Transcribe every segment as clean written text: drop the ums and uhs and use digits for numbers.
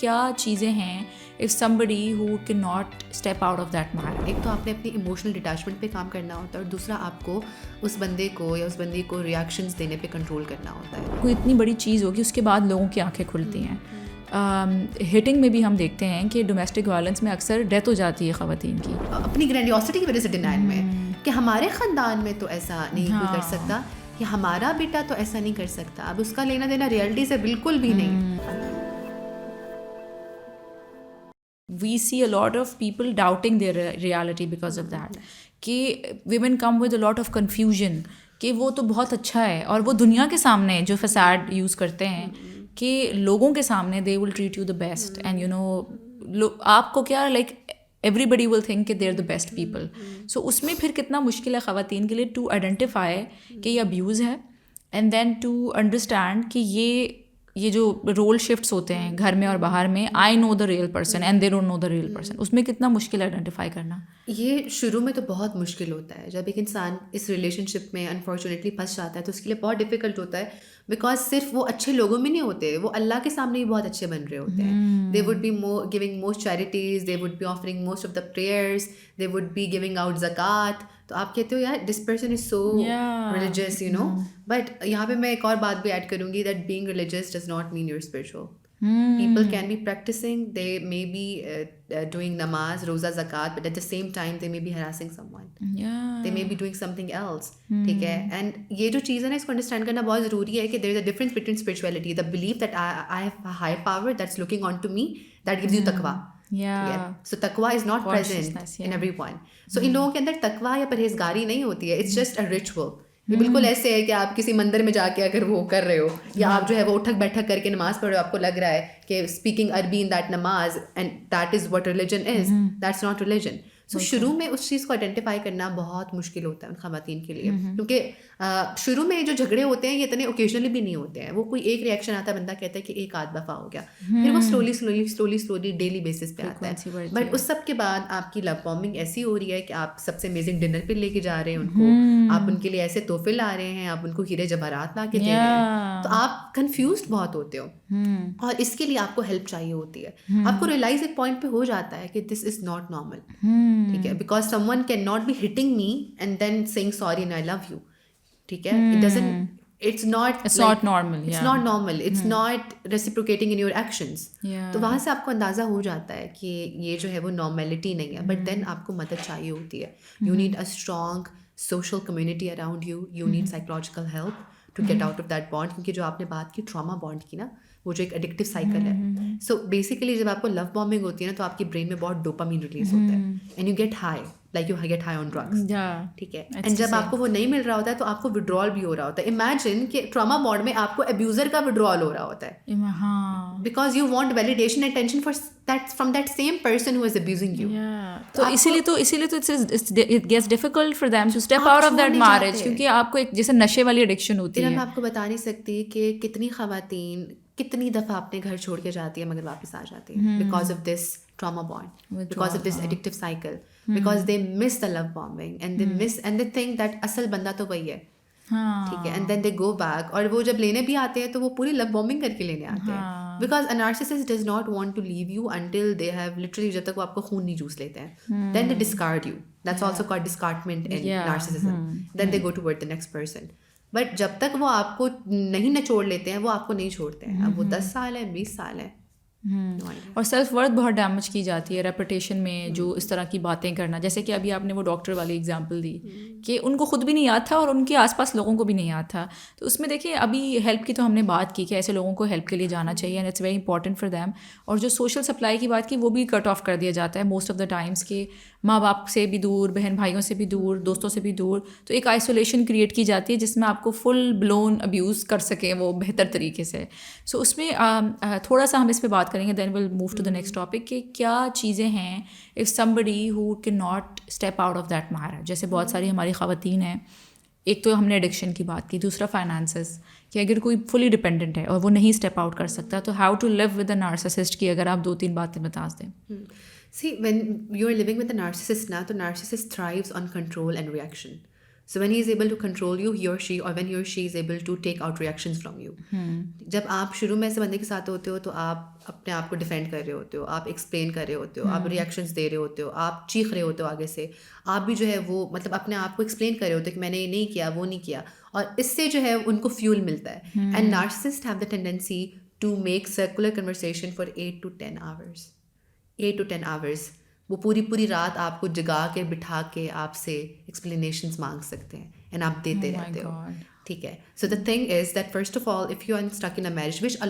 کیا چیزیں ہیں if somebody who cannot step out of that marriage. ایک تو آپ نے اپنی ایموشنل ڈیٹیچمنٹ پہ کام کرنا ہوتا ہے، اور دوسرا آپ کو اس بندے کو یا اس بندی کو ریئیکشنز دینے پہ کنٹرول کرنا ہوتا ہے. کوئی اتنی بڑی چیز ہوگی اس کے بعد لوگوں کی آنکھیں کھلتی ہیں. ہٹنگ میں بھی ہم دیکھتے ہیں کہ ڈومیسٹک وائلنس میں اکثر ڈیتھ ہو جاتی ہے خواتین کی اپنی گرینڈیوسٹی کی وجہ سے ڈینائل میں، کہ ہمارے خاندان میں تو ایسا نہیں کوئی کر سکتا، کہ ہمارا بیٹا تو ایسا نہیں کر سکتا. اب اس کا لینا دینا ریئلٹی سے بالکل بھی نہیں. we see a lot of people doubting their reality because of that کہ women come with a lot of confusion کہ وہ تو بہت اچھا ہے، اور وہ دنیا کے سامنے جو فساد یوز کرتے ہیں کہ لوگوں کے سامنے they will treat you the best and you know آپ کو کیا لائک everybody will think کہ they're the best people. so اس میں پھر کتنا مشکل ہے خواتین کے لیے to identify کہ یہ abuse ہے and then to understand کہ یہ جو رول شفٹس ہوتے ہیں گھر میں اور باہر میں I know the real person and they don't know the real person, اس میں کتنا مشکل ہے آئیڈینٹیفائی کرنا. یہ شروع میں تو بہت مشکل ہوتا ہے. جب ایک انسان اس ریلیشن شپ میں انفارچونیٹلی پھنس جاتا ہے تو اس کے لیے بہت ڈیفیکلٹ ہوتا ہے، بیکاز صرف وہ اچھے لوگوں میں نہیں ہوتے، وہ اللہ کے سامنے بھی بہت اچھے بن رہے ہوتے ہیں. They would be giving most charities, they would be offering most of the prayers, they would be giving out zakat. تو آپ کہتے ہو یار this person is so religious you know. But یہاں پہ میں ایک اور بات بھی ایڈ کروں گی that being religious does not mean you are spiritual. People can be practicing, they may be doing namaz, roza, zakat, but at the same time they may be harassing someone. They may be doing something else. ٹھیک ہے. And یہ جو چیز ہے نا اس کو understand کرنا بہت ضروری ہے کہ there is a difference between spirituality, the belief that I have a high power that's looking on to me, that gives you taqwa. So taqwa is not present in everyone. So ان لوگوں کے اندر taqwa یا پرہیزگاری نہیں ہوتی ہے, it's just a ritual. یہ بالکل ایسے ہے کہ آپ کسی مندر میں جا کے اگر وہ کر رہے ہو یا آپ جو ہے وہ اٹھک بیٹھک کر کے نماز پڑھ رہے ہو، آپ کو لگ رہا ہے کہ اسپیکنگ عربی ان دیٹ نماز and that is what religion is, that's not religion. So شروع میں اس چیز کو آئیڈینٹیفائی کرنا بہت مشکل ہوتا ہے ان خواتین کے لیے، کیونکہ شروع میں جو جھگڑے ہوتے ہیں یہ اتنے اوکیجنلی بھی نہیں ہوتے ہیں. وہ کوئی ایک ریئیکشن آتا ہے، بندہ کہتا ہے کہ ایک آدھ دفعہ ہو گیا، پھر وہ سلولی ڈیلی بیسس پہ آتا ہے. بٹ اس سب کے بعد آپ کی لو بامبنگ ایسی ہو رہی ہے کہ آپ سب سے امیزنگ ڈنر پہ لے کے جا رہے ہیں ان کو، آپ ان کے لیے ایسے تحفے لا رہے ہیں، آپ ان کو ہیرے جواہرات لا کے دے رہے ہیں، تو آپ کنفیوزڈ بہت ہوتے ہو. اور اس کے لیے آپ کو ہیلپ چاہیے ہوتی ہے. آپ کو ریئلائز ایک پوائنٹ پہ ہو جاتا ہے کہ دس از ناٹ نارمل. ٹھیک ہے، because someone can not be hitting me and then saying sorry and I love you. ٹھیک ہے، it doesn't it's not normal, it's not reciprocating in your actions. تو وہاں سے آپ کو اندازہ ہو جاتا ہے کہ یہ جو ہے وہ نارملٹی نہیں ہے. بٹ دین آپ کو مدد چاہیے ہوتی ہے. You need a strong social community around you. You need psychological help to get out of that bond. کیونکہ جو آپ نے بات کی ٹراما بانڈ کی نا، وہ جو ایک ایڈکٹیو سائیکل ہے. سو بیسیکلی جب آپ کو لو بامبنگ ہوتی ہے نا تو آپ کی برین میں بہت ڈوپامین ریلیز ہوتا ہے and you get high, like you get high on drugs. ٹھیک ہے. اینڈ جب آپ کو وہ نہیں مل رہا ہوتا ہے تو آپ کو وڈرال بھی ہو رہا ہوتا ہے. امیجن کہ ٹراما بانڈ میں آپ کو ابیوزر کا وڈرال ہو رہا ہوتا ہے، because you want validation and attention from that same person who is abusing you. تو اسی لیے تو it gets difficult for them to step out of that marriage, کیونکہ آپ کو ایک جیسے نشے والی ایڈکشن ہوتی ہے. میں آپ کو بتا نہیں سکتی کہ کتنی خواتین کتنی دفعہ اپنے گھر چھوڑ کے جاتی ہے مگر واپس آ جاتی ہے because of this trauma bond, because of this addictive cycle, because they miss the love bombing and they think that asal banda to wahi hai. ٹھیک ہے. And then they go back, اور وہ جب لینے بھی آتے ہیں تو وہ پوری لو بامبنگ کر کے لینے آتے ہیں. Because a narcissist does not want to leave you until they have literally، جب تک وہ آپ کو خون نہیں جوس لیتے ہیں، then they discard you. That's also called discardment in narcissism. Then they go toward the next person. But جب تک وہ آپ کو نہیں نچوڑ لیتے ہیں وہ آپ کو نہیں چھوڑتے ہیں. اب وہ 10 سال ہے، 20 سال ہے. اور سیلف ورتھ بہت ڈیمیج کی جاتی ہے ریپوٹیشن میں، جو اس طرح کی باتیں کرنا. جیسے کہ ابھی آپ نے وہ ڈاکٹر والی اگزامپل دی کہ ان کو خود بھی نہیں یاد تھا اور ان کے آس پاس لوگوں کو بھی نہیں یاد تھا. تو اس میں دیکھیں ابھی ہیلپ کی تو ہم نے بات کی کہ ایسے لوگوں کو ہیلپ کے لیے جانا چاہیے and it's very important for them. اور جو سوشل سپلائی کی بات کی وہ بھی کٹ آف کر دیا جاتا ہے موسٹ آف دا ٹائمس، کہ ماں باپ سے بھی دور، بہن بھائیوں سے بھی دور، دوستوں سے بھی دور. تو ایک آئسولیشن کریٹ کی جاتی ہے جس میں آپ کو فل بلون ابیوز کر سکیں وہ بہتر طریقے سے. سو اس میں تھوڑا سا ہم اس پہ بات کریں گے، then will move to the next topic کہ کیا چیزیں ہیں if somebody who cannot step out of that marriage. جیسے بہت ساری ہماری خواتین ہیں، ایک تو ہم نے ایڈکشن کی بات کی، دوسرا فائنانسز، کہ اگر کوئی فلی ڈپینڈنٹ ہے اور وہ نہیں اسٹیپ آؤٹ کر سکتا تو how to live with a narcissist کی اگر آپ 2-3 باتیں بتا دیں. See, when you are living with a narcissist now, the narcissist thrives on control and reaction. So when he is able to control you, he or she, or when he or she is able to take out reactions from you. جب آپ شروع میں ایسے بندے کے ساتھ ہوتے ہو تو آپ اپنے آپ کو ڈیفینڈ کر رہے ہوتے ہو, آپ ایکسپلین کر رہے ہوتے ہو, آپ ریئیکشنز دے رہے ہوتے ہو, آپ چیخ رہے ہوتے ہو آگے سے, آپ بھی جو ہے وہ مطلب اپنے آپ کو ایکسپلین کر رہے ہوتے ہو کہ میں نے یہ نہیں کیا, وہ نہیں کیا, اور اس سے جو ہے ان کو فیول ملتا ہے. And narcissist have the tendency to make circular conversation for 8 to 10 hours. 8 to 10 hours. وہ پوری رات آپ کو جگا کے بٹھا کے آپ سے ایکسپلینیشنز مانگ سکتے ہیں, اینڈ آپ دیتے رہتے ہو. ٹھیک ہے. So the thing is that first of all, if you are stuck in a marriage, which a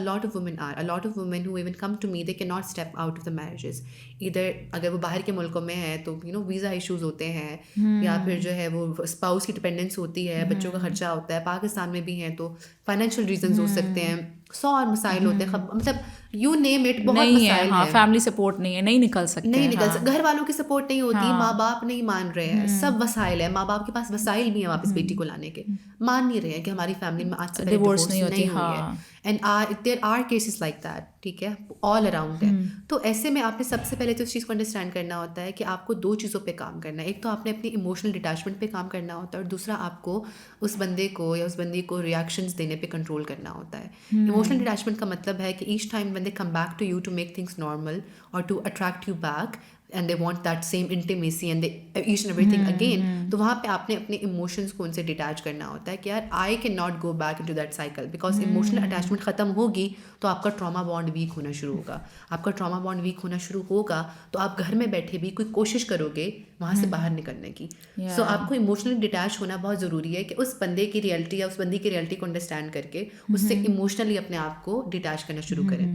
lot of women who even come to me, they cannot step out of the marriages. either اگر وہ باہر کے ملکوں میں ہے تو visa issues ہوتے ہیں, یا پھر جو ہے وہ اسپاؤس کی ڈپینڈنس ہوتی ہے, بچوں کا خرچہ ہوتا ہے. پاکستان میں بھی ہیں تو فائنینشیل ریزنز ہو سکتے ہیں, 100 اور مسائل ہوتے ہیں, مطلب یو نیم اٹ, بہت مسائل ہیں. فیملی سپورٹ نہیں ہے, نہیں نکل سکتے, گھر والوں کی سپورٹ نہیں ہوتی, ماں باپ نہیں مان رہے ہیں, سب وسائل ہیں, ماں باپ کے پاس وسائل بھی ہیں واپس بیٹی کو لانے کے, مان نہیں رہے ہیں کہ ہماری فیملی میں آج سے ڈیورس نہیں ہوئی ہے. And there are cases like that. ٹھیک ہے, آل اراؤنڈ ہے. تو ایسے میں آپ نے سب سے پہلے تو اس چیز کو انڈرسٹینڈ کرنا ہوتا ہے کہ آپ کو 2 چیزوں پہ کام کرنا ہے. ایک تو آپ نے اپنی ایموشنل ڈٹیچمنٹ پہ کام کرنا ہوتا ہے, اور دوسرا آپ کو اس بندے کو یا اس بندی کو ریئیکشنز دینے پہ کنٹرول کرنا ہوتا ہے. ایموشنل ڈٹیچمنٹ کا مطلب ہے کہ each time when they come back to you to make things normal or to attract you back, and they want that same intimacy and each and everything again, تو وہاں پہ آپ نے اپنے ایموشنس کو ان سے ڈیٹیچ کرنا ہوتا ہے کہ یار I cannot go back into that cycle, because emotional attachment ختم ہوگی تو آپ کا ٹراما بانڈ ویک ہونا شروع ہوگا. آپ کا ٹراما بانڈ ویک ہونا شروع ہوگا تو آپ گھر میں بیٹھے بھی کوئی کوشش کرو گے وہاں سے باہر نکلنے کی. سو آپ کو ایموشنلی ڈیٹیچ ہونا بہت ضروری ہے کہ اس بندے کی ریئلٹی یا اس بندی کی ریئلٹی کو انڈرسٹینڈ کر کے اس سے ایموشنلی اپنے آپ کو ڈیٹیچ کرنا شروع کریں.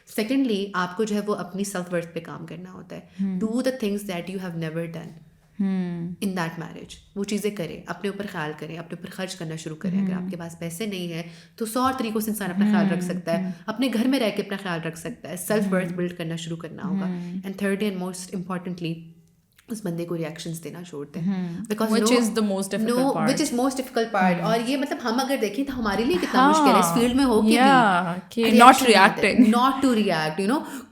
سیکنڈلی, آپ کو جو ہے وہ اپنی سیلف ورتھ پہ کام کرنا ہوتا ہے. Do the things that you have never done in that marriage. وہ چیزیں کریں, اپنے اوپر خیال کریں, اپنے اوپر خرچ کرنا شروع کریں. اگر آپ کے پاس پیسے نہیں ہیں تو 100 طریقوں سے انسان اپنا خیال رکھ سکتا ہے, اپنے گھر میں رہ کے اپنا خیال رکھ سکتا ہے. سیلف ورتھ بلڈ کرنا شروع کرنا ہوگا. And third and most importantly, اس بندے کو ریئیکشنز دینا چھوڑتے ہیں, which is the most difficult part. اور یہ مطلب ہم اگر دیکھیں تو ہمارے لیے کتنا مشکل ہے اس فیلڈ میں ہو کے بھی not to react,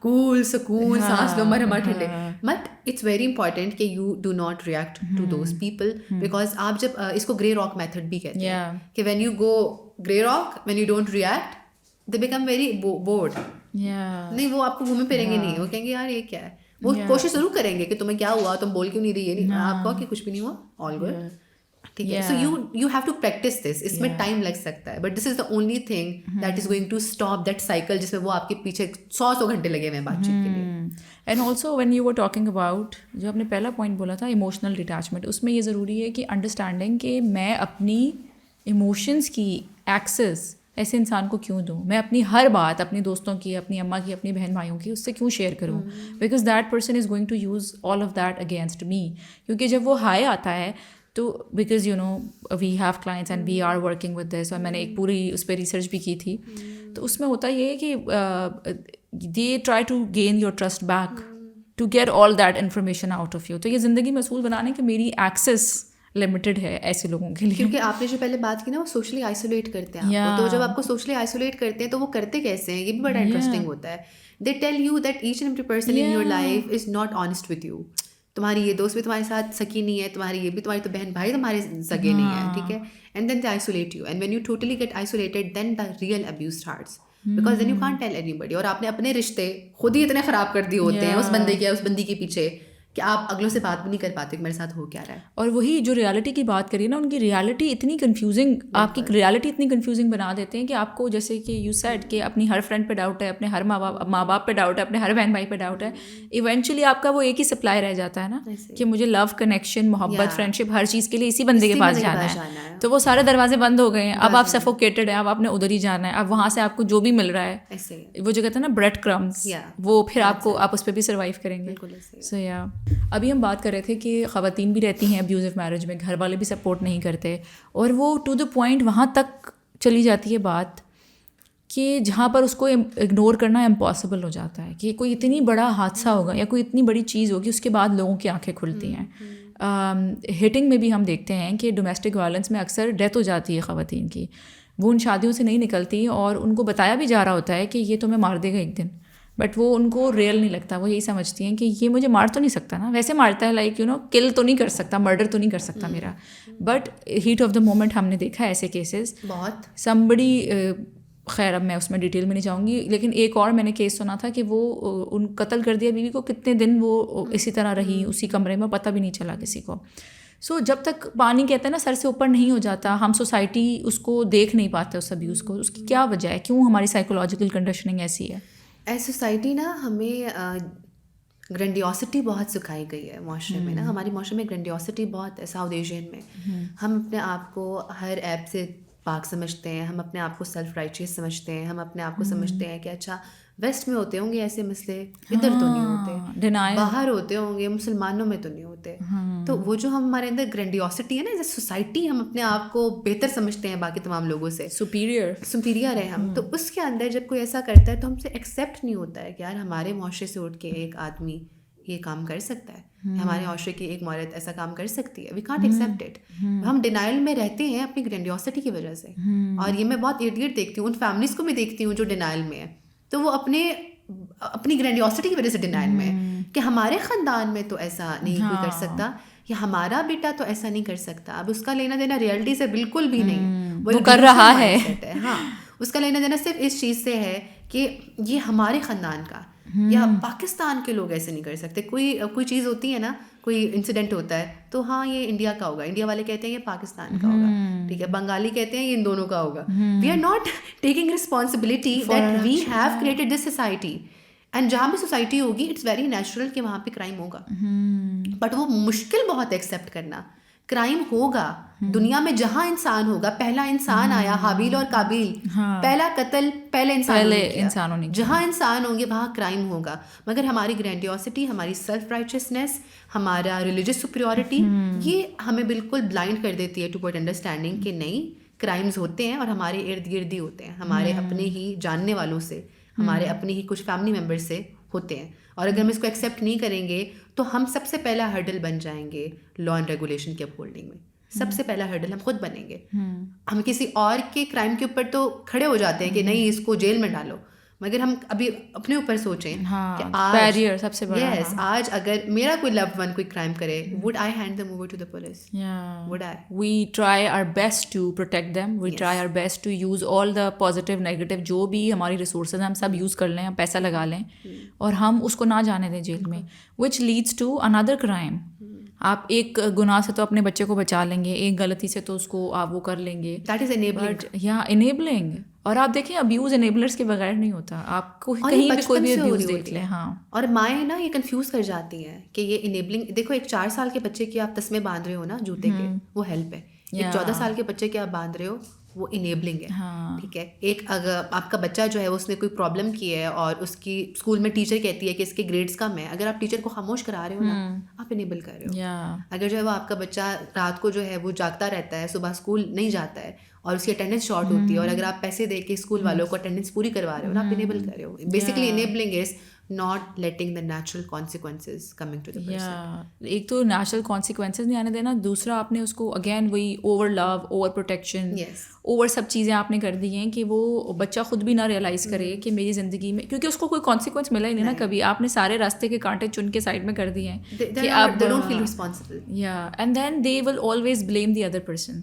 cool, سکون, سانس لو, مرہم ٹھنڈے. بٹ اٹس ویری امپورٹنٹ کہ you do not react to those people, because آپ جب اس کو گرے راک میتھڈ بھی کہتے ہیں کہ when you go grey rock, when you don't react, they become very board. نہیں, وہ آپ کو گھومے پھریں گے نہیں, وہ کہیں گے یار یہ کیا ہے. وہ کوشش ضرور کریں گے کہ تمہیں کیا ہوا, تم بول کیوں نہیں رہی, یہ نہیں, آپ کہو کہ کچھ بھی نہیں ہوا, آل گڈ. ٹھیک ہے. So you have to practice this. اس میں ٹائم لگ سکتا ہے, but this is the only thing that is going to stop that cycle جس میں وہ آپ کے پیچھے 100 گھنٹے لگے ہوئے ہیں بات چیت کے لیے. And also when you were talking about, جو آپ نے پہلا پوائنٹ بولا تھا ایموشنل ڈیٹیچمنٹ, اس میں یہ ضروری ہے کہ انڈرسٹینڈنگ کہ میں اپنی ایموشنس کی ایکسیس ایسے انسان کو کیوں دوں, میں اپنی ہر بات اپنے دوستوں کی, اپنی اماں کی, اپنی بہن بھائیوں کی اس سے کیوں شیئر کروں, because that person is going to use all of that against me. کیونکہ جب وہ ہائے آتا ہے تو because we have clients and we are working with this, اور میں نے ایک پوری اس پہ ریسرچ بھی کی تھی, تو اس میں ہوتا یہ ہے کہ they try to gain your trust back to get all that information out of you. تو یہ زندگی میں اصول بنانے کہ میری ایکسیس لمیٹڈ ہے ایسے لوگوں کے لیے. کیونکہ آپ نے جو پہلے بات کی نا, وہ سوشلی آئسولیٹ کرتے ہیں آپ کو. تو جب آپ کو سوشلی آئسولیٹ کرتے ہیں تو وہ کرتے کیسے ہیں, یہ بھی بڑا انٹرسٹنگ ہوتا ہے. They tell you that each and every person in your life is not honest with you. تمہاری یہ دوست بھی تمہارے ساتھ سکی نہیں ہے, تمہاری یہ بھی, تمہاری تو بہن بھائی تمہارے سگے نہیں ہیں. ٹھیک ہے. And then they isolate you, and when you totally get isolated, then the real abuse starts, because then you can't tell anybody. اور آپ نے اپنے رشتے خود ہی اتنے خراب کر دیے ہوتے ہیں اس بندے کے یا اس بندی کے پیچھے کہ آپ اگلوں سے بات بھی نہیں کر پاتے کہ میرے ساتھ ہو کیا رہا ہے. اور وہی جو ریالٹی کی بات کریے نا, ان کی ریالٹی اتنی کنفیوزنگ, آپ کی ریالٹی اتنی کنفیوزنگ بنا دیتے ہیں کہ آپ کو, جیسے کہ یو سیڈ کہ اپنی ہر فرینڈ پہ ڈاؤٹ ہے, اپنے ہر ماں باپ پہ ڈاؤٹ ہے, اپنے ہر بہن بھائی پہ ڈاؤٹ ہے. ایونچولی آپ کا وہ ایک ہی سپلائی رہ جاتا ہے نا کہ مجھے لو, کنیکشن, محبت, فرینڈ شپ, ہر چیز کے لیے اسی بندے کے پاس جانا ہے. تو وہ سارے دروازے بند ہو گئے ہیں, اب آپ سفوکیٹڈ ہیں, اب آپ نے ادھر ہی جانا ہے. اب وہاں سے آپ کو جو بھی مل رہا ہے, وہ جو کہتے ہیں نا بریڈ کرمز, وہ پھر آپ کو, آپ اس پہ بھی سروائیو کریں گے. سو یا ابھی ہم بات کر رہے تھے کہ خواتین بھی رہتی ہیں ابیوزو میرج میں, گھر والے بھی سپورٹ نہیں کرتے, اور وہ ٹو دا پوائنٹ وہاں تک چلی جاتی ہے بات کہ جہاں پر اس کو اگنور کرنا امپاسبل ہو جاتا ہے, کہ کوئی اتنی بڑا حادثہ ہوگا یا کوئی اتنی بڑی چیز ہوگی, اس کے بعد لوگوں کی آنکھیں کھلتی ہیں. ہٹنگ میں بھی ہم دیکھتے ہیں کہ ڈومیسٹک وائلنس میں اکثر ڈیتھ ہو جاتی ہے خواتین کی, وہ ان شادیوں سے نہیں نکلتی, اور ان کو بتایا بھی جا رہا ہوتا ہے کہ یہ تمہیں مار دے گا ایک دن. بٹ وہ ان کو ریئل نہیں لگتا. وہ یہی سمجھتی ہیں کہ یہ مجھے مار تو نہیں سکتا نا, ویسے مارتا ہے لائک کل تو نہیں کر سکتا, مرڈر تو نہیں کر سکتا میرا. But heat of the moment ہم نے دیکھا ایسے کیسز بہت. سمبڑی, خیر اب میں اس میں ڈیٹیل میں نہیں جاؤں گی, لیکن ایک اور میں نے کیس سنا تھا کہ وہ ان قتل کر دیا بیوی کو, کتنے دن وہ اسی طرح رہی اسی کمرے میں, پتہ بھی نہیں چلا کسی کو. سو جب تک پانی کہتے ہیں نا سر سے اوپر نہیں ہو جاتا, ہم سوسائٹی اس کو دیکھ نہیں پاتے اس ابیوز کو. اس کی کیا وجہ ہے, کیوں ہماری سائیکولوجیکل کنڈیشننگ ایسی ہے؟ ایز سوسائٹی نا ہمیں گرینڈیوسٹی بہت سکھائی گئی ہے معاشرے میں نا. ہماری معاشرے میں گرینڈیوسٹی بہت ہے. ساؤتھ ایشین میں ہم اپنے آپ کو ہر ایپ سے پاک سمجھتے ہیں, ہم اپنے آپ کو سیلف رائچیس سمجھتے ہیں, ہم اپنے آپ کو سمجھتے ہیں کہ اچھا ویسٹ میں ہوتے ہوں گے ایسے مسئلے, ادھر تو نہیں ہوتے, باہر ہوتے ہوں گے, مسلمانوں میں تو نہیں ہوتے. تو وہ جو ہمارے اندر گرینڈیوسٹی ہے نا ایز اے سوسائٹی, ہم اپنے آپ کو بہتر سمجھتے ہیں باقی تمام لوگوں سے, سپیریئر ہے ہم. تو اس کے اندر جب کوئی ایسا کرتا ہے تو ہم سے ایکسیپٹ نہیں ہوتا ہے کہ یار ہمارے معاشرے سے اٹھ کے ایک آدمی یہ کام کر سکتا ہے, ہمارے معاشرے کی ایک عورت ایسا کام کر سکتی ہے. We can't accept it. ہم ڈینائل میں رہتے ہیں اپنی گرینڈیوسٹی کی وجہ سے. اور یہ میں بہت ایڈیٹ دیکھتی ہوں, ان فیملیز کو بھی دیکھتی ہوں جو ڈینائل میں ہے, تو وہ اپنی گرینڈیوسٹی کی وجہ سے ڈینائل میں ہے کہ ہمارے خاندان میں تو ایسا نہیں کوئی کر سکتا, یا ہمارا بیٹا تو ایسا نہیں کر سکتا. اب اس کا لینا دینا ریئلٹی سے بالکل بھی نہیں, وہ کر رہا ہے. ہاں, اس کا لینا دینا صرف اس چیز سے ہے کہ یہ ہمارے خاندان کا, یا پاکستان کے لوگ ایسے نہیں کر سکتے. کوئی چیز ہوتی ہے نا, کوئی انسیڈنٹ ہوتا ہے تو ہاں یہ انڈیا کا ہوگا, انڈیا والے کہتے ہیں یہ پاکستان کا ہوگا, ٹھیک ہے, بنگالی کہتے ہیں یہ ان دونوں کا ہوگا. We are not taking responsibility that we have created this society. And جہاں بھی سوسائٹی ہوگی اٹس ویری نیچرل کہ وہاں پہ کرائم ہوگا, بٹ وہ مشکل بہت ایکسیپٹ کرنا. کرائم ہوگا دنیا میں جہاں انسان ہوگا. پہلا انسان آیا حابیل اور قابیل, پہلا قتل پہلے انسانوں نے کیا. جہاں انسان ہوں گے وہاں کرائم ہوگا. مگر ہماری گرینڈیوسٹی, ہماری سیلف رائچسنس, ہمارا ریلیجس سپیریورٹی, یہ ہمیں بالکل بلائنڈ کر دیتی ہے ٹو پٹ انڈرسٹینڈنگ کہ نہیں, کرائمز ہوتے ہیں اور ہمارے ارد گرد ہی ہوتے ہیں, ہمارے اپنے ہی جاننے والوں سے, ہمارے اپنے ہی کچھ فیملی ممبر سے ہوتے ہیں. اور اگر ہم اس کو ایکسیپٹ نہیں کریں گے تو ہم سب سے پہلا ہرڈل بن جائیں گے لا اینڈ ریگولیشن کے اپہولڈنگ میں. سب سے پہلا ہرڈل ہم خود بنیں گے. ہم کسی اور کے کرائم کے اوپر تو کھڑے ہو جاتے ہیں کہ نہیں اس کو جیل میں ڈالو, مگر ہم ابھی اپنے اوپر سوچیں کہ بیریئر سب سے بڑا, یس, آج اگر میرا کوئی لوڈ ون کوئی کرائم کرے, would I hand them over to the police? Would I? We try our best to protect them. We try our best to use all the positive, negative جو بھی ہماری ریسورسز ہیں ہم سب use کر لیں, ہم پیسہ لگا لیں اور ہم اس کو نہ جانے دیں جیل میں, which leads to another crime. آپ ایک گناہ سے تو اپنے بچے کو بچا لیں گے, ایک غلطی سے تو اس کو آپ وہ کر لیں گے. That is enabling. یا enabling. اور آپ دیکھیں ابیوز انیبلرس کے بغیر نہیں ہوتا, آپ کو کہیں بھی کوئی بھی ابیوز دیکھ لیں. ہاں, اور مائیں نا یہ کنفیوز کر جاتی ہیں کہ یہ انیبلنگ. دیکھو ایک 4 سال کے بچے کی آپ تسمے باندھ رہے ہو نا جوتے کے, وہ ہیلپ ہے. ایک 14 سال کے بچے کے آپ باندھ رہے ہو, وہ انیبلنگ ہے. ٹھیک ہے, ایک اگر آپ کا بچہ جو ہے اس نے کوئی پرابلم کی ہے اور اس کی اسکول میں ٹیچر کہتی ہے کہ اس کے گریڈس کم ہیں, اگر آپ ٹیچر کو خاموش کرا رہے ہو نا, آپ انیبل کر رہے ہو. اگر جو ہے وہ آپ کا بچہ رات کو جو ہے وہ جاگتا رہتا ہے, صبح اسکول نہیں جاتا ہے اور اس کی اٹینڈنس شارٹ ہوتی ہے, اور اگر آپ پیسے دے کے اسکول والوں کو اٹینڈنس پوری کروا رہے ہو نا, آپ انیبل کر رہے ہو. Basically enabling is not letting the natural consequences coming to the person. ایک تو نیچرل کانسیکوینسز نہیں آنے دینا, دوسرا آپ نے اس کو اگین وہی اوور لو, اوور پروٹیکشن, اوور سب چیزیں آپ نے کر دی ہیں کہ وہ بچہ خود بھی نہ ریئلائز کرے کہ میری زندگی میں, کیونکہ اس کو کوئی کانسیکوینس ملا ہی نہیں نا کبھی, آپ نے سارے راستے کے کانٹے چن کے سائڈ میں کر دیے ہیں کہ آپ they don't feel responsible. And then they will always blame the other person.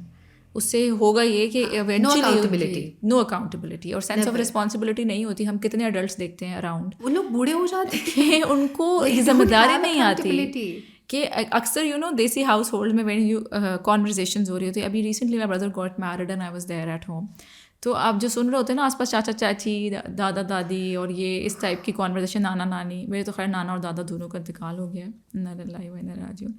اس سے ہوگا یہ کہ ایونچولی نو اکاؤنٹیبلٹی اور سینس آف رسپانسبلٹی نہیں ہوتی. ہم کتنے اڈلٹس دیکھتے ہیں اراؤنڈ, وہ لوگ بوڑھے ہو جاتے ہیں, ان کو ذمہ داری نہیں آتی کہ اکثر دیسی ہاؤس ہولڈ میں وین یو کانورزیشنز ہو رہی ہوتی ہے. ابھی recently my brother got married and I was there at home, تو آپ جو سن رہے ہوتے ہیں نا آس پاس چاچا چاچی, دادا دادی, اور یہ اس ٹائپ کی کانورزیشن, نانا نانی. میرے تو خیر نانا اور دادا دونوں کا انتقال ہو گیا, انا للہ و انا الیہ راجعون.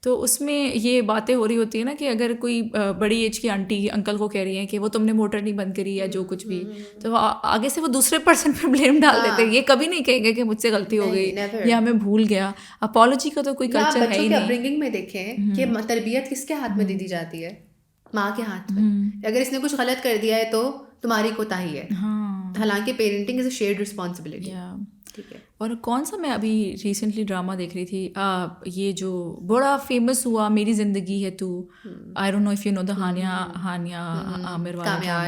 تو اس میں یہ باتیں ہو رہی ہوتی ہیں نا کہ اگر کوئی بڑی ایج کی آنٹی انکل کو کہہ رہی ہیں کہ وہ تم نے موٹر نہیں بند کری یا جو کچھ بھی, تو آگے سے وہ دوسرے پرسن پہ بلیم ڈال دیتے ہیں. یہ کبھی نہیں کہیں گے کہ مجھ سے غلطی ہو گئی یا ہمیں بھول گیا. اپالوجی کا تو کوئی کلچر ہے ہی نہیں. اپبرنگنگ میں دیکھیں کہ تربیت کس کے ہاتھ میں دے دی جاتی ہے, ماں کے ہاتھ میں. اگر اس نے کچھ غلط کر دیا ہے تو تمہاری کوتاہی ہے, حالانکہ parenting is a shared responsibility. ٹھیک ہے, اور کون سا میں ابھی ریسنٹلی ڈرامہ دیکھ رہی تھی یہ جو بڑا فیمس ہوا میری زندگی ہے تو I don't know if you know the Hania Aamir والا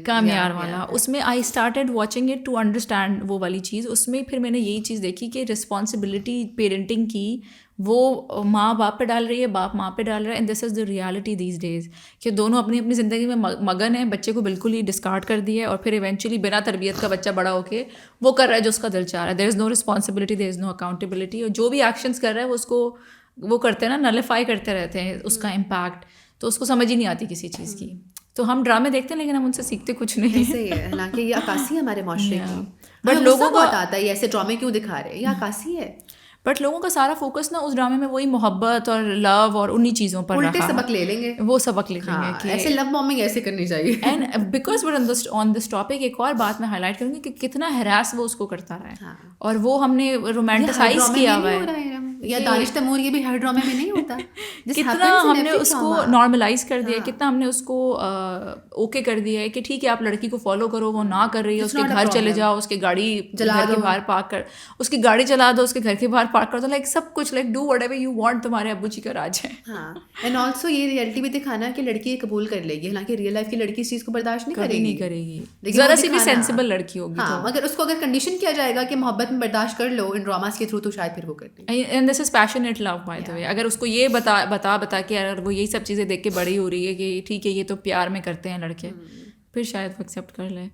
کامیار والا. اس میں I started watching it to understand وہ والی چیز. اس میں پھر میں نے یہی چیز دیکھی کہ رسپانسبلٹی پیرنٹنگ کی وہ ماں باپ پہ ڈال رہی ہے, باپ ماں پہ ڈال رہا ہے, and this is the reality these days کہ دونوں اپنی اپنی زندگی میں مگن ہیں, بچے کو بالکل ہی ڈسکارڈ کر دیا ہے, اور پھر ایونچولی بنا تربیت کا بچہ بڑا ہو کے وہ کر رہا ہے جو اس کا دل چاہ رہا ہے. دیر از نو رسپانسبلٹی, دیر از نو اکاؤنٹیبلٹی, اور جو بھی ایکشنس کر رہا ہے وہ اس کو وہ کرتے ہیں نا, نلیفائی کرتے رہتے ہیں اس کا امپیکٹ, تو اس کو سمجھ ہی نہیں آتی کسی چیز کی. تو ہم ڈرامے دیکھتے ہیں لیکن ہم ان سے سیکھتے کچھ نہیں. صحیح ہے, حالانکہ یہ عکاسی ہے ہمارے معاشرے کی, بٹ لوگوں کو آتا ہے یہ ایسے ڈرامے کیوں دکھا رہے ہیں, یہ عکاسی ہے. بٹ لوگوں کا سارا فوکس نا اس ڈرامے میں وہی محبت اور لو اور انہیں چیزوں پر الٹے سبق لے لیں گے, وہ سبق لے لیں گے کہ ایسے لو بومبنگ ایسے کرنی چاہیے. And because on this topic ایک اور بات میں ہائی لائٹ کروں گی کہ کتنا ہراس وہ اس کو کرتا رہا ہے, اور وہ ہم نے رومانٹیسائز کیا ہوا ہے. یا دانش تیمور یہ بھی ہر ڈرامے میں نہیں ہوتا. کتنا ہم نے اس کو نارملائز کر دیا, کتنا ہم نے اس کو اوکے کر دیا ہے کہ ٹھیک ہے آپ لڑکی کو فالو کرو, وہ نہ کر رہی ہے, اس کے گھر چلے جاؤ, اس کی گاڑی گھر کے باہر پارک کر, اس کی گاڑی چلا دو, اس کے گھر کے باہر پارک کر دو, لائک سب کچھ like do what ever you want, تمہارے ابو جی کا راج ہے. ہاں, اینڈ آلسو یہ ریئلٹی بھی دکھانا کہ لڑکی یہ قبول کر لے گی, حالانکہ ریئل لائف کی لڑکی اس چیز کو برداشت نہیں کرے گی, ذرا سی بھی سینسیبل لڑکی ہوگی. ہاں, مگر اس کو اگر کنڈیشن کیا جائے گا کہ محبت میں برداشت کر لو ان ڈراماز کے تھرو, تو شاید پھر وہ کر لے. And this is passionate love by the way. اگر اس کو یہ بتا کے اگر وہ یہی سب چیزیں دیکھ کے بڑی ہو رہی ہے کہ ٹھیک ہے یہ تو پیار میں کرتے ہیں لڑکے, پھر شاید وہ ایکسیپٹ کر لے.